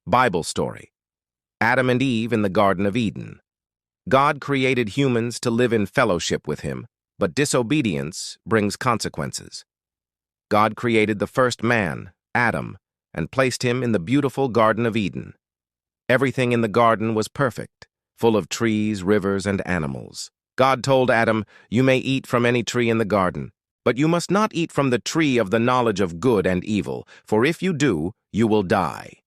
Bible story. Adam and Eve in the Garden of Eden. God created humans to live in fellowship with him, but disobedience brings consequences. God created the first man, Adam, and placed him in the beautiful Garden of Eden. Everything in the garden was perfect, full of trees, rivers, and animals. God told Adam, "You may eat from any tree in the garden, but you must not eat from the tree of the knowledge of good and evil, for if you do, you will die."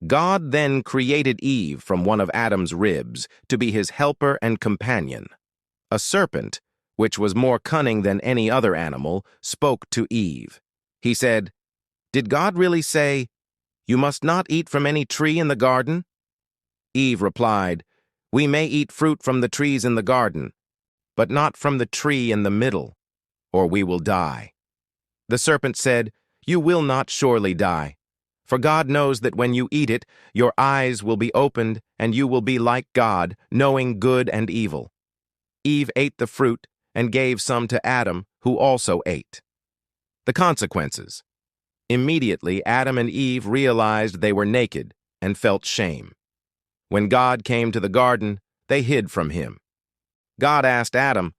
God then created Eve from one of Adam's ribs to be his helper and companion. A serpent, which was more cunning than any other animal, spoke to Eve. He said, "Did God really say, 'You must not eat from any tree in the garden'?" Eve replied, "We may eat fruit from the trees in the garden, but not from the tree in the middle, or we will die." The serpent said, "You will not surely die. For God knows that when you eat it, your eyes will be opened, and you will be like God, knowing good and evil." Eve ate the fruit and gave some to Adam, who also ate. The consequences. Immediately, Adam and Eve realized they were naked and felt shame. When God came to the garden, they hid from him. God asked Adam,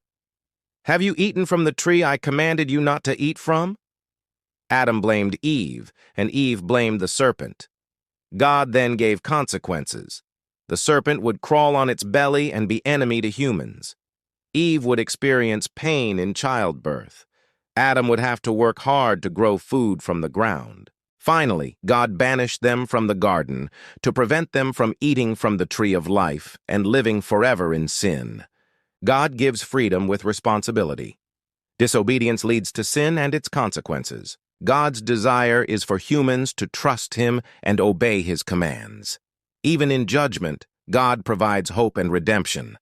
"Have you eaten from the tree I commanded you not to eat from?" Adam blamed Eve, and Eve blamed the serpent. God then gave consequences. The serpent would crawl on its belly and be enemy to humans. Eve would experience pain in childbirth. Adam would have to work hard to grow food from the ground. Finally, God banished them from the garden to prevent them from eating from the tree of life and living forever in sin. God gives freedom with responsibility. Disobedience leads to sin and its consequences. God's desire is for humans to trust him and obey his commands. Even in judgment, God provides hope and redemption.